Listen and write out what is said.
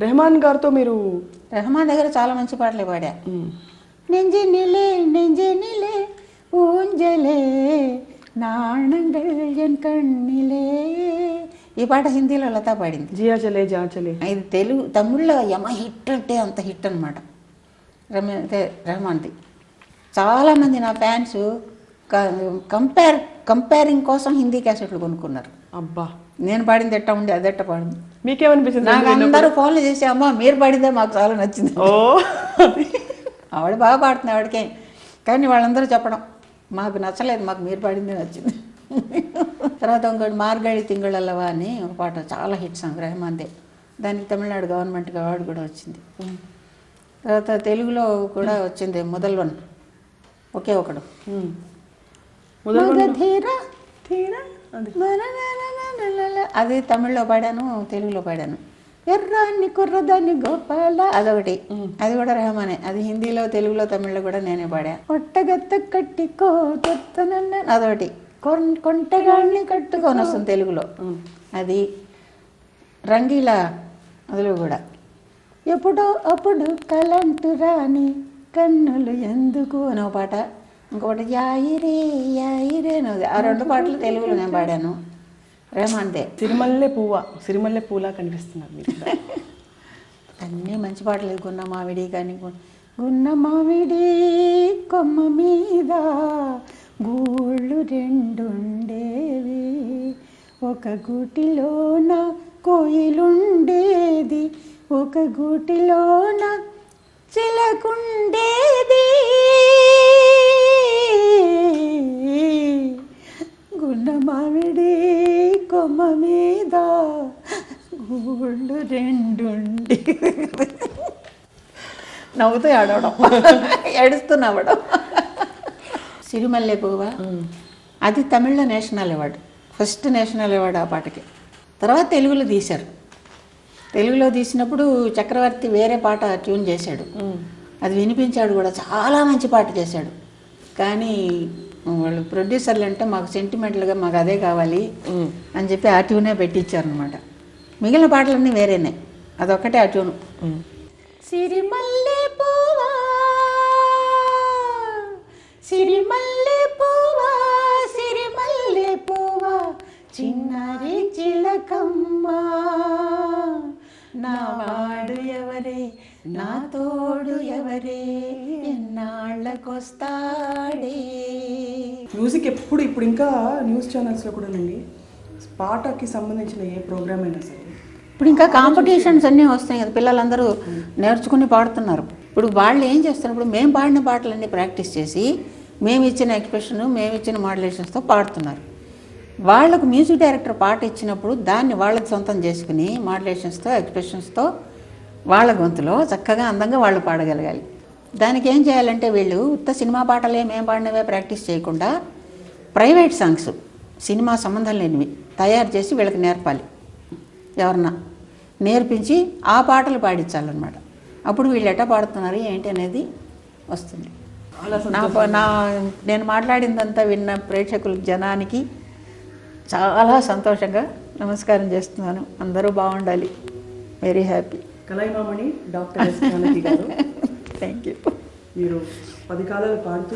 రెహమాన్ గారితో మీరు రెహమాన్ దగ్గర చాలా మంచి పాటలే పాడా. నెంజినిలే నెంజినిలే ఊంజలే నాణంగల్ ఎన్ కണ്ணிలే, ఈ పాట హిందీలో లతా పాడింది. జియా చలే జా చలే. ఇది తెలుగు తమిళ్లో యమ హిట్ అంటే అంత హిట్ అనమాట రెహమాన్ది. చాలామంది నా ఫ్యాన్స్ కంపేరింగ్ కోసం హిందీ క్యాసెట్లు కొనుక్కున్నారు. అబ్బా, నేను పాడింది ఎట్టా ఉంది, అదెట్ట పాడింది. మీకేమనిపించింది? నాకు అందరూ ఫోన్లు చేసి అమ్మ మీరు పాడిందే మాకు చాలా నచ్చింది. ఓ ఆవిడ బాగా పాడుతుంది ఆవిడకే, కానీ వాళ్ళందరూ చెప్పడం మాకు నచ్చలేదు, మాకు మీరు పాడిందే నచ్చింది. తర్వాత ఇంకోటి మార్గడి తింగళల్లవా అని ఒక పాట చాలా హిట్ సాంగ్ రెహమాన్దే. దానికి తమిళనాడు గవర్నమెంట్కి అవార్డు కూడా వచ్చింది. తర్వాత తెలుగులో కూడా వచ్చింది మొదల్వన్, ఒకే ఒకడు. అది తమిళ్లో పాడాను, తెలుగులో పాడాను. ఎర్రాన్ని కుర్రదాన్ని గోపాల అదొకటి, అది కూడా రెహమానే. అది హిందీలో తెలుగులో తమిళ్లో కూడా నేనే పాడా. ఒట్టగత్త కట్టికో అదొకటి, కొంటగాళ్ళని కట్టుకొని వస్తుంది తెలుగులో. అది రంగీలా అందులో కూడా. ఎప్పుడో అప్పుడు కలంటు రాని కన్నులు ఎందుకు అని ఒక పాట, ఇంకొకటి యాయిరే యాయిరే అనేది. ఆ రెండు పాటలు తెలుగులో నేను పాడాను, రెహమాన్దే. సిరిమల్లె పువ్వ, సిరిమల్లె పూలా కనిపిస్తున్నారు మీరు. అన్నీ మంచి పాటలు. గున్న మామిడి కానీ, గున్న మామిడి కొమ్మ మీద గూళ్ళు రెండుండేవి, ఒక గూటిలోన కోయిలుండేది, ఒక గూటిలోన చిలకుండేది, గున్న మామిడి కొమ్మ మీద గూళ్ళు రెండుండి. నవ్వుతూ ఆడవడం, ఏడుస్తూ నవ్వడం. సిరిమల్లె పువ్వ అది తమిళ్లో national award, first national award ఆ పాటకి. తర్వాత తెలుగులో తీశారు. తెలుగులో తీసినప్పుడు చక్రవర్తి వేరే పాట ట్యూన్ చేశాడు, అది వినిపించాడు కూడా, చాలా మంచి పాట చేశాడు. కానీ వాళ్ళు ప్రొడ్యూసర్లు అంటే మాకు సెంటిమెంటల్గా మాకు అదే కావాలి అని చెప్పి ఆ ట్యూనే పెట్టించారనమాట. మిగిలిన పాటలన్నీ వేరేనే, అదొక్కటే ఆ ట్యూను. సిరిమల్లె పువ్వా సిరిమల్లె పువ్వా సిరిమల్లె పువ్వా చిన్నారి చిలకమ్మ, నా వాడు ఎవరే నా తోడు ఎవరే ఎన్నాళ్ళకొస్తాడే. మ్యూజిక్ ఎప్పుడు ఇప్పుడు ఇంకా న్యూస్ ఛానల్స్లో కూడానండి పాటకి సంబంధించిన ఏ ప్రోగ్రామ్ అయినా సరే ఇప్పుడు ఇంకా కాంపిటీషన్స్ అన్నీ వస్తాయి కదా, పిల్లలందరూ నేర్చుకుని పాడుతున్నారు. ఇప్పుడు వాళ్ళు ఏం చేస్తున్నారు, ఇప్పుడు మేము పాడిన పాటలన్నీ ప్రాక్టీస్ చేసి మేము ఇచ్చిన ఎక్స్ప్రెషన్ మేము ఇచ్చిన మాడ్యులేషన్స్తో పాడుతున్నారు. వాళ్ళకు మ్యూజిక్ డైరెక్టర్ పాట ఇచ్చినప్పుడు దాన్ని వాళ్ళకి సొంతం చేసుకుని మాడ్యులేషన్స్తో ఎక్స్ప్రెషన్స్తో వాళ్ళ గొంతులో చక్కగా అందంగా వాళ్ళు పాడగలగాలి. దానికి ఏం చేయాలంటే వీళ్ళు ఉత్త సినిమా పాటలే మేము పాడినవే ప్రాక్టీస్ చేయకుండా ప్రైవేట్ సాంగ్స్ సినిమా సంబంధం లేనివి తయారు చేసి వీళ్ళకి నేర్పాలి. ఎవరన్నా నేర్పించి ఆ పాటలు పాడించాలన్నమాట. అప్పుడు వీళ్ళు ఎట్లా పాడుతున్నారు ఏంటి అనేది వస్తుంది. నేను మాట్లాడిందంతా విన్న ప్రేక్షకుల జనానికి చాలా సంతోషంగా నమస్కారం చేస్తున్నాను. అందరూ బాగుండాలి. Very happy. Kalaimamani doctor S Janaki గారు, థ్యాంక్ యూ. మీరు 10 కాలాలు పాడుతూ